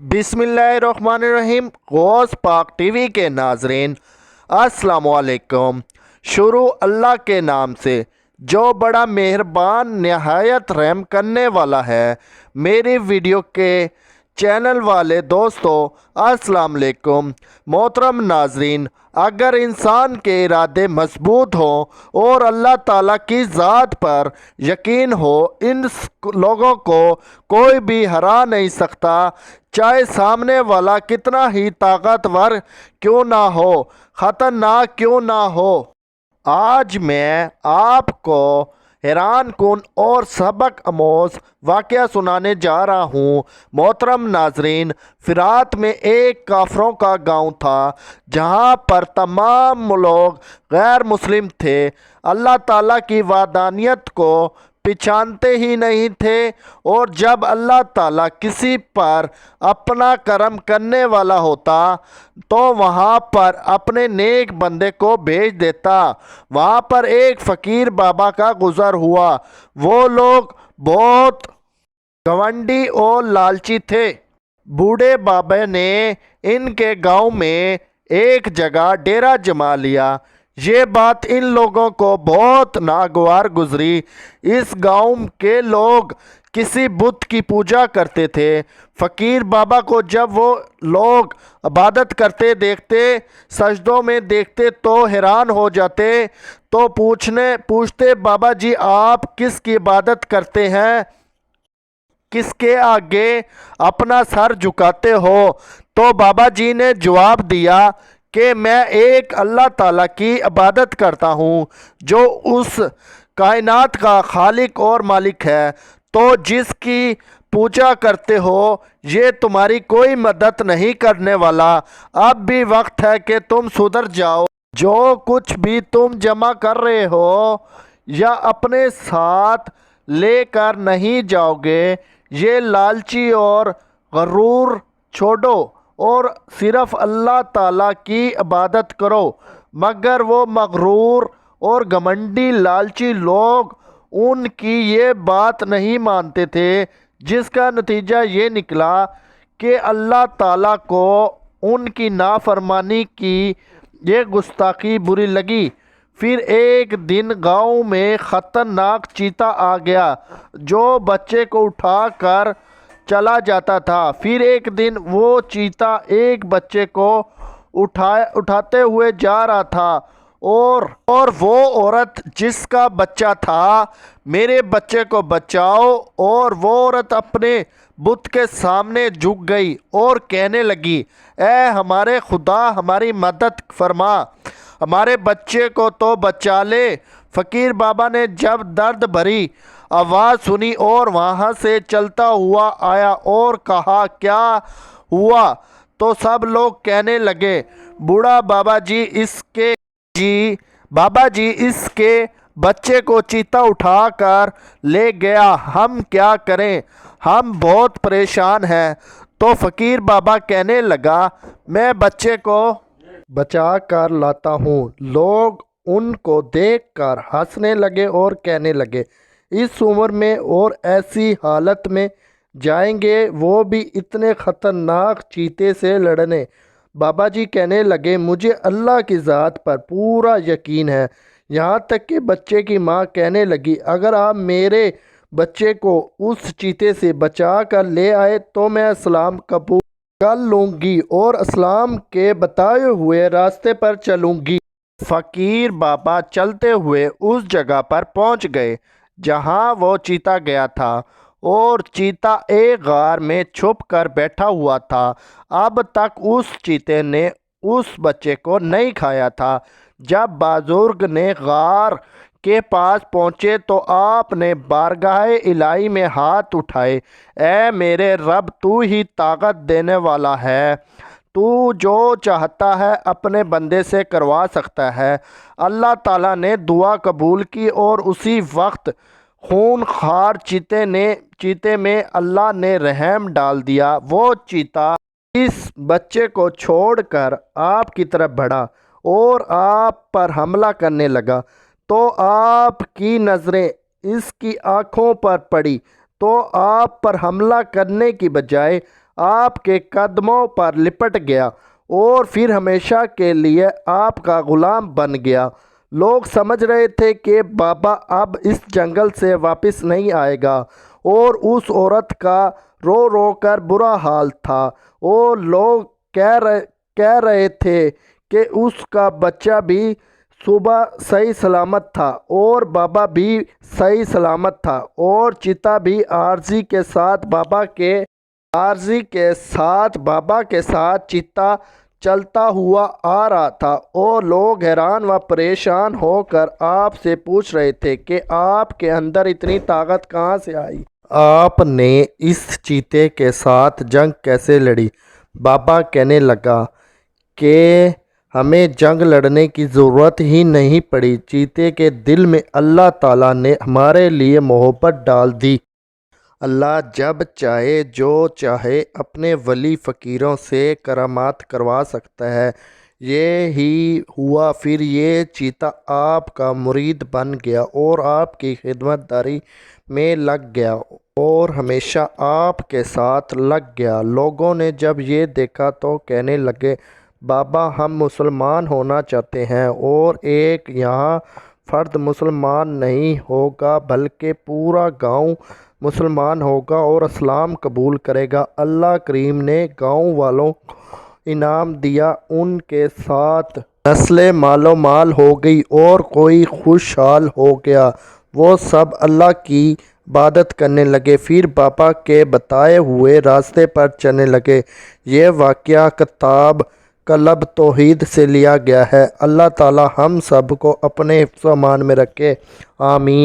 बिस्मिल्लाहिर्रहमानिर्रहीम। गौस पाक टीवी के नाजरीन अस्सलाम वालेकुम। शुरू अल्लाह के नाम से जो बड़ा मेहरबान नहायत रहम करने वाला है। मेरी वीडियो के चैनल वाले दोस्तों अस्सलाम वालेकुम। मोहतरम नाजरीन, अगर इंसान के इरादे मजबूत हों और अल्लाह ताला की ज़ात पर यकीन हो, इन लोगों को कोई भी हरा नहीं सकता, चाहे सामने वाला कितना ही ताकतवर क्यों ना हो, ख़तरनाक क्यों ना हो। आज मैं आपको हैरान कुन और सबक आमोज़ वाक़या सुनाने जा रहा हूँ। मोहतरम नाजरीन, फिरात में एक काफरों का गांव था जहाँ पर तमाम लोग गैर मुस्लिम थे, अल्लाह ताला की वादानियत को पहचानते ही नहीं थे। और जब अल्लाह ताला किसी पर अपना करम करने वाला होता तो वहाँ पर अपने नेक बंदे को भेज देता। वहाँ पर एक फ़कीर बाबा का गुज़र हुआ। वो लोग बहुत घमंडी और लालची थे। बूढ़े बाबा ने इनके गांव में एक जगह डेरा जमा लिया। ये बात इन लोगों को बहुत नागवार गुजरी। इस गांव के लोग किसी बुत की पूजा करते थे। फ़कीर बाबा को जब वो लोग इबादत करते देखते, सजदों में देखते तो हैरान हो जाते। तो पूछते, बाबा जी आप किसकी इबादत करते हैं, किसके आगे अपना सर झुकाते हो? तो बाबा जी ने जवाब दिया कि मैं एक अल्लाह ताला की इबादत करता हूँ जो उस कायनात का खालिक और मालिक है। तो जिसकी पूजा करते हो ये तुम्हारी कोई मदद नहीं करने वाला। अब भी वक्त है कि तुम सुधर जाओ। जो कुछ भी तुम जमा कर रहे हो या अपने साथ लेकर नहीं जाओगे, ये लालची और गरूर छोड़ो और सिर्फ अल्लाह ताला की इबादत करो। मगर वो मगरूर और घमंडी लालची लोग उनकी ये बात नहीं मानते थे, जिसका नतीजा ये निकला कि अल्लाह ताला को उनकी नाफरमानी की ये गुस्ताखी बुरी लगी। फिर एक दिन गांव में ख़तरनाक चीता आ गया जो बच्चे को उठाकर चला जाता था। फिर एक दिन वो चीता एक बच्चे को उठाते हुए जा रहा था और वो औरत जिसका बच्चा था, मेरे बच्चे को बचाओ। और वो औरत अपने बुत के सामने झुक गई और कहने लगी, ए हमारे खुदा हमारी मदद फरमा, हमारे बच्चे को तो बचा ले। फ़कीर बाबा ने जब दर्द भरी आवाज़ सुनी और वहाँ से चलता हुआ आया और कहा क्या हुआ? तो सब लोग कहने लगे, बूढ़ा बाबा जी इसके बच्चे को चीता उठाकर ले गया, हम क्या करें, हम बहुत परेशान हैं। तो फ़कीर बाबा कहने लगा, मैं बच्चे को बचा कर लाता हूँ। लोग उनको देखकर हंसने लगे और कहने लगे, इस उम्र में और ऐसी हालत में जाएंगे, वो भी इतने ख़तरनाक चीते से लड़ने। बाबा जी कहने लगे, मुझे अल्लाह की ज़ात पर पूरा यकीन है। यहाँ तक कि बच्चे की माँ कहने लगी, अगर आप मेरे बच्चे को उस चीते से बचा कर ले आए तो मैं इस्लाम कबूल कर लूँगी और इस्लाम के बताए हुए रास्ते पर चलूँगी। फ़कीर बाबा चलते हुए उस जगह पर पहुँच गए जहाँ वो चीता गया था और चीता एक गार में छुप कर बैठा हुआ था। अब तक उस चीते ने उस बच्चे को नहीं खाया था। जब बुजुर्ग ने गार के पास पहुँचे तो आपने बारगाह इलाही में हाथ उठाए, ए मेरे रब तू ही ताकत देने वाला है, तू जो चाहता है अपने बंदे से करवा सकता है। अल्लाह ताला ने दुआ कबूल की और उसी वक्त खूनखार चीते में अल्लाह ने रहम डाल दिया। वो चीता इस बच्चे को छोड़कर आपकी तरफ बढ़ा और आप पर हमला करने लगा। तो आपकी नज़रें इसकी आँखों पर पड़ी तो आप पर हमला करने की बजाय آپ کے قدموں پر لپٹ گیا اور پھر ہمیشہ کے لیے آپ کا غلام بن گیا۔ لوگ سمجھ رہے تھے کہ بابا اب اس جنگل سے واپس نہیں آئے گا، اور اس عورت کا رو رو کر برا حال تھا، اور لوگ کہہ رہے تھے کہ اس کا بچہ بھی صبح صحیح سلامت تھا اور بابا بھی صحیح سلامت تھا، اور چیتا بھی عارضی کے ساتھ بابا کے ساتھ چیتا چلتا ہوا آ رہا تھا، اور لوگ حیران و پریشان ہو کر آپ سے پوچھ رہے تھے کہ آپ کے اندر اتنی طاقت کہاں سے آئی؟ آپ نے اس چیتے کے ساتھ جنگ کیسے لڑی؟ بابا کہنے لگا کہ ہمیں جنگ لڑنے کی ضرورت ہی نہیں پڑی، چیتے کے دل میں اللہ تعالیٰ نے ہمارے لیے محبت ڈال دی۔ اللہ جب چاہے جو چاہے اپنے ولی فقیروں سے کرامات کروا سکتا ہے۔ یہی ہوا، پھر یہ چیتا آپ کا مرید بن گیا اور آپ کی خدمت داری میں لگ گیا اور ہمیشہ آپ کے ساتھ لگ گیا۔ لوگوں نے جب یہ دیکھا تو کہنے لگے، بابا ہم مسلمان ہونا چاہتے ہیں، اور ایک یہاں فرد مسلمان نہیں ہوگا بلکہ پورا گاؤں مسلمان ہوگا اور اسلام قبول کرے گا۔ اللہ کریم نے گاؤں والوں کو انعام دیا، ان کے ساتھ نسلیں مالو مال ہو گئی اور کوئی خوشحال ہو گیا۔ وہ سب اللہ کی عبادت کرنے لگے، پھر بابا کے بتائے ہوئے راستے پر چلنے لگے۔ یہ واقعہ کتاب قلب توحید سے لیا گیا ہے۔ اللہ تعالی ہم سب کو اپنے حفظ و امان میں رکھے، آمین۔